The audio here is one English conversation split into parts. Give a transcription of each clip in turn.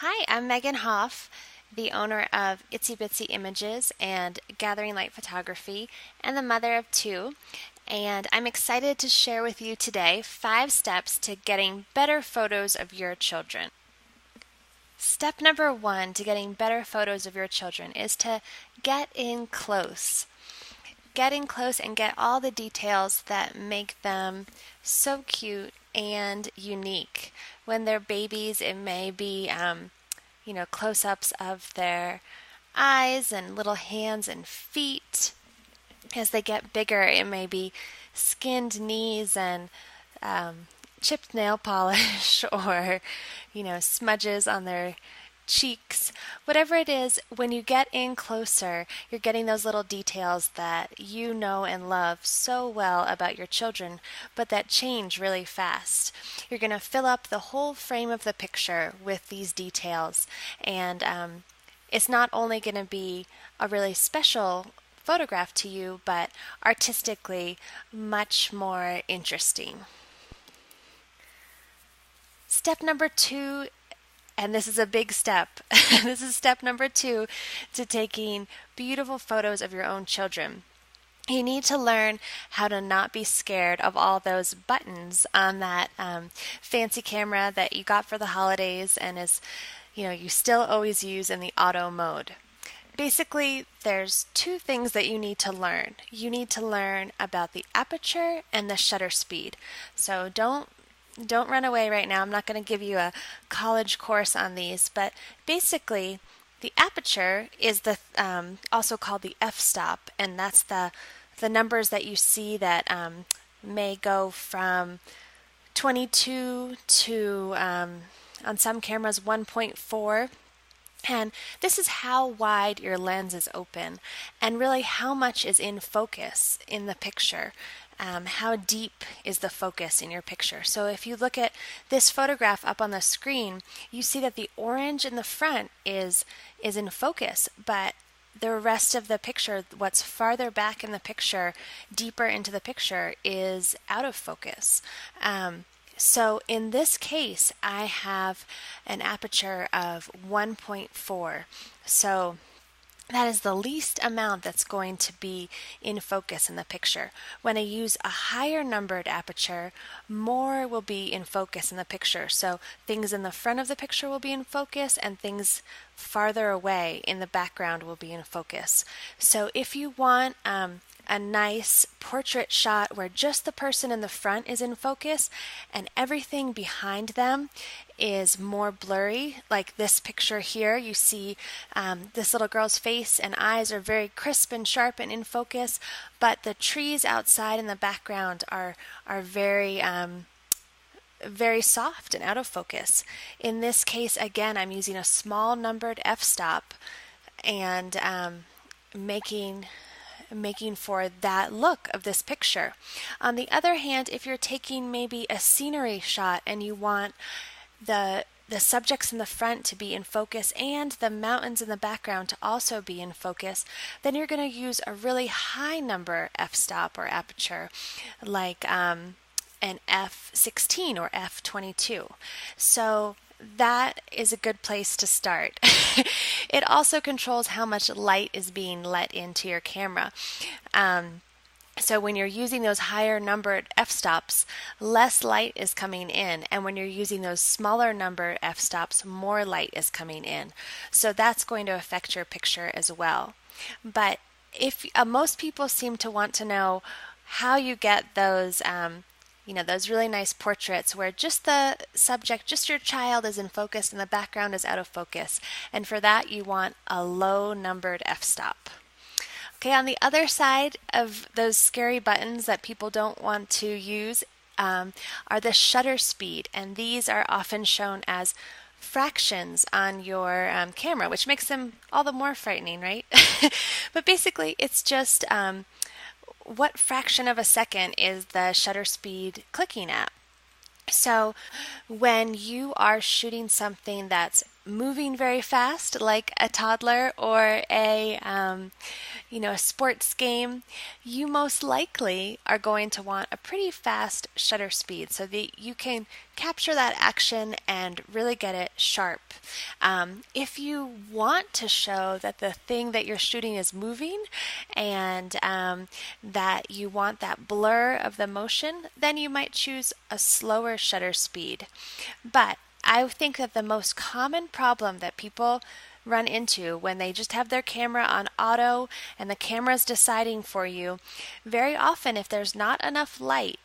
Hi, I'm Megan Hoff, the owner of Itsy Bitsy Images and Gathering Light Photography, and the mother of two. And I'm excited to share with you today 5 steps to getting better photos of your children. Step number 1 to getting better photos of your children is to get in close. Get in close and get all the details that make them so cute and unique. When they're babies, it may be close-ups of their eyes and little hands and feet. As they get bigger, it may be skinned knees and chipped nail polish or, smudges on their cheeks. Whatever it is, when you get in closer, you're getting those little details that you know and love so well about your children, but that change really fast. You're going to fill up the whole frame of the picture with these details, and it's not only going to be a really special photograph to you, but artistically much more interesting. Step number 2, and this is a big step. This is step number 2 to taking beautiful photos of your own children. You need to learn how to not be scared of all those buttons on that fancy camera that you got for the holidays and you still always use in the auto mode. Basically, there's 2 things that you need to learn. You need to learn about the aperture and the shutter speed. So don't run away right now. I'm not going to give you a college course on these, but basically the aperture is the also called the f-stop, and that's the numbers that you see that may go from 22 to on some cameras 1.4. And this is how wide your lens is open and really how much is in focus in the picture. How deep is the focus in your picture. So if you look at this photograph up on the screen, you see that the orange in the front is in focus, but the rest of the picture, what's farther back in the picture, deeper into the picture, is out of focus. So in this case, I have an aperture of 1.4. So that is the least amount that's going to be in focus in the picture. When I use a higher numbered aperture, more will be in focus in the picture. So things in the front of the picture will be in focus and things farther away in the background will be in focus. So if you want a nice portrait shot where just the person in the front is in focus and everything behind them is more blurry, like this picture here, you see this little girl's face and eyes are very crisp and sharp and in focus, but the trees outside in the background are very very soft and out of focus. In this case, again, I'm using a small numbered f-stop and making for that look of this picture. On the other hand, if you're taking maybe a scenery shot and you want the subjects in the front to be in focus and the mountains in the background to also be in focus, then you're going to use a really high number f-stop or aperture, like an f16 or f22. So that is a good place to start. It also controls how much light is being let into your camera. So when you're using those higher numbered f-stops, less light is coming in, and when you're using those smaller numbered f-stops, more light is coming in. So that's going to affect your picture as well. But if most people seem to want to know how you get those those really nice portraits where just the subject, just your child is in focus and the background is out of focus. And for that, you want a low numbered f-stop. Okay, on the other side of those scary buttons that people don't want to use are the shutter speed. And these are often shown as fractions on your camera, which makes them all the more frightening, right? But basically, it's just what fraction of a second is the shutter speed clicking at. So when you are shooting something that's moving very fast, like a toddler or a sports game, you most likely are going to want a pretty fast shutter speed so that you can capture that action and really get it sharp. If you want to show that the thing that you're shooting is moving and that you want that blur of the motion, then you might choose a slower shutter speed. But I think that the most common problem that people run into when they just have their camera on auto and the camera's deciding for you, very often if there's not enough light,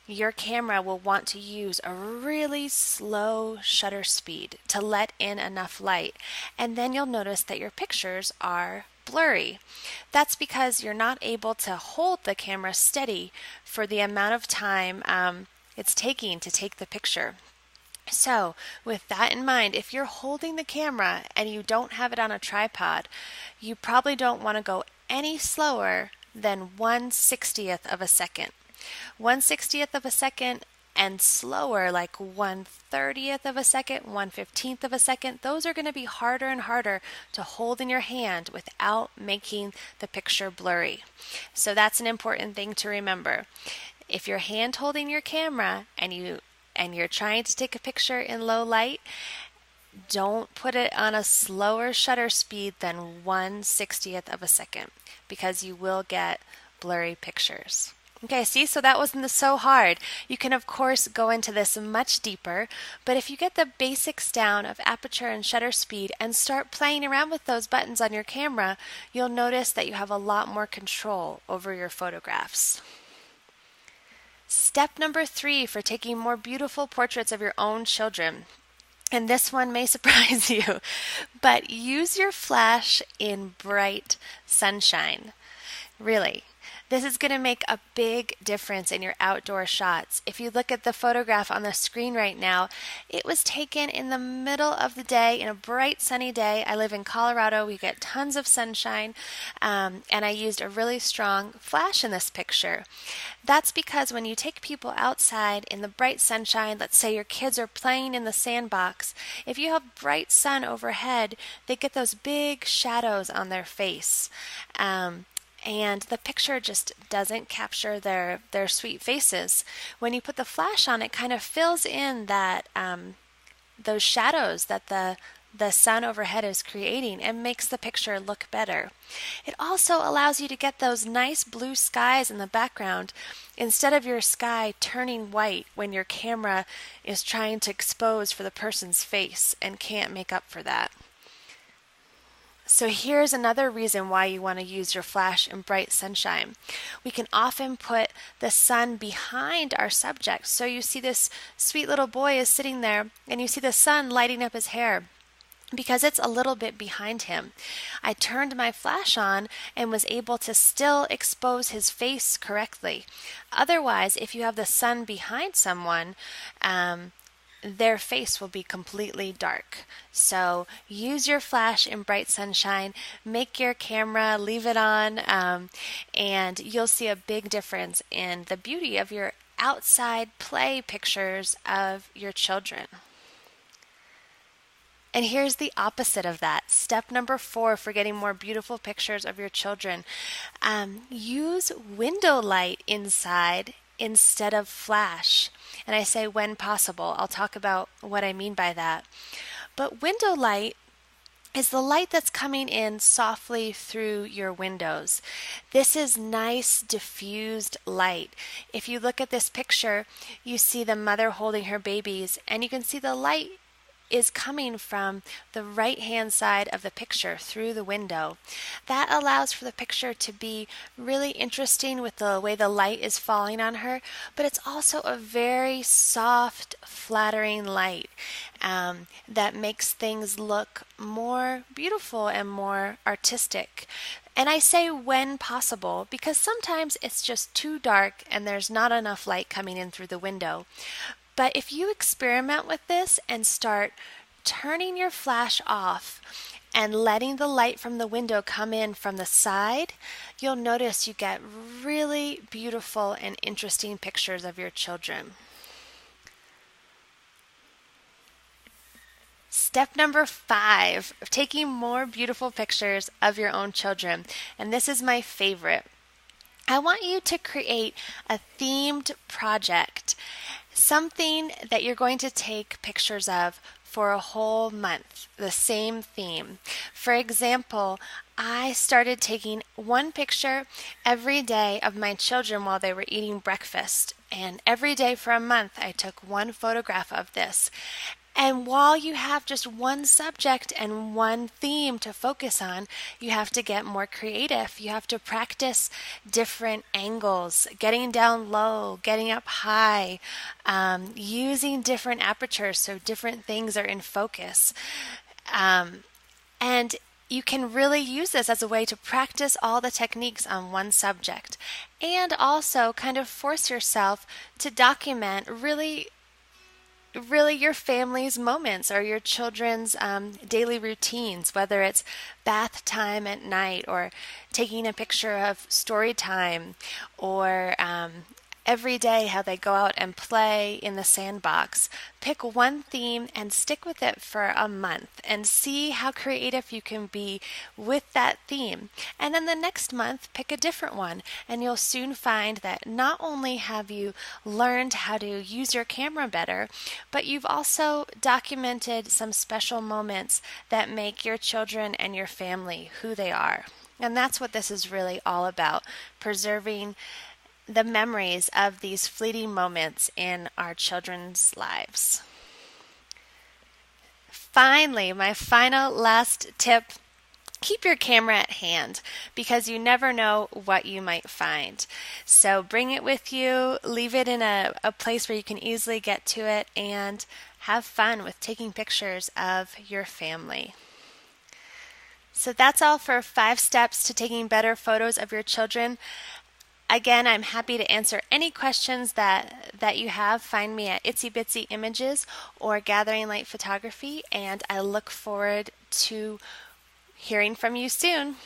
your camera will want to use a really slow shutter speed to let in enough light, and then you'll notice that your pictures are blurry. That's because you're not able to hold the camera steady for the amount of time it's taking to take the picture. So, with that in mind, if you're holding the camera and you don't have it on a tripod, you probably don't want to go any slower than 1/60th of a second. 1/60th of a second and slower, like 1/30th of a second, 1/15th of a second, those are going to be harder and harder to hold in your hand without making the picture blurry. So that's an important thing to remember. If you're hand holding your camera and you're trying to take a picture in low light, don't put it on a slower shutter speed than 1/60th of a second because you will get blurry pictures. Okay, see, so that wasn't so hard. You can, of course, go into this much deeper, but if you get the basics down of aperture and shutter speed and start playing around with those buttons on your camera, you'll notice that you have a lot more control over your photographs. Step number 3 for taking more beautiful portraits of your own children. And this one may surprise you, but use your flash in bright sunshine. Really. This is going to make a big difference in your outdoor shots. If you look at the photograph on the screen right now, it was taken in the middle of the day, in a bright sunny day. I live in Colorado. We get tons of sunshine, and I used a really strong flash in this picture. That's because when you take people outside in the bright sunshine, let's say your kids are playing in the sandbox, if you have bright sun overhead, they get those big shadows on their face. And the picture just doesn't capture their sweet faces. When you put the flash on, it kind of fills in that those shadows that the sun overhead is creating and makes the picture look better. It also allows you to get those nice blue skies in the background instead of your sky turning white when your camera is trying to expose for the person's face and can't make up for that. So here's another reason why you want to use your flash in bright sunshine. We can often put the sun behind our subject. So you see this sweet little boy is sitting there and you see the sun lighting up his hair because it's a little bit behind him. I turned my flash on and was able to still expose his face correctly. Otherwise, if you have the sun behind someone, their face will be completely dark. So use your flash in bright sunshine, make your camera, leave it on, and you'll see a big difference in the beauty of your outside play pictures of your children. And here's the opposite of that. Step number 4 for getting more beautiful pictures of your children. Use window light inside instead of flash. And I say when possible. I'll talk about what I mean by that. But window light is the light that's coming in softly through your windows. This is nice diffused light. If you look at this picture, you see the mother holding her babies, and you can see the light is coming from the right-hand side of the picture through the window. That allows for the picture to be really interesting with the way the light is falling on her, but it's also a very soft, flattering light that makes things look more beautiful and more artistic. And I say when possible because sometimes it's just too dark and there's not enough light coming in through the window. But if you experiment with this and start turning your flash off and letting the light from the window come in from the side, you'll notice you get really beautiful and interesting pictures of your children. Step number 5, taking more beautiful pictures of your own children. And this is my favorite. I want you to create a themed project, something that you're going to take pictures of for a whole month, the same theme. For example, I started taking one picture every day of my children while they were eating breakfast. And every day for a month, I took one photograph of this. And while you have just one subject and one theme to focus on, you have to get more creative. You have to practice different angles, getting down low, getting up high, using different apertures so different things are in focus. And you can really use this as a way to practice all the techniques on one subject and also kind of force yourself to document really your family's moments or your children's daily routines, whether it's bath time at night or taking a picture of story time or every day how they go out and play in the sandbox. Pick one theme and stick with it for a month and see how creative you can be with that theme. And then the next month, pick a different one, and you'll soon find that not only have you learned how to use your camera better, but you've also documented some special moments that make your children and your family who they are. And that's what this is really all about, preserving the memories of these fleeting moments in our children's lives. Finally, my final last tip, keep your camera at hand because you never know what you might find. So bring it with you, leave it in a place where you can easily get to it, and have fun with taking pictures of your family. So that's all for 5 steps to taking better photos of your children. Again, I'm happy to answer any questions that you have. Find me at Itsy Bitsy Images or Gathering Light Photography, and I look forward to hearing from you soon.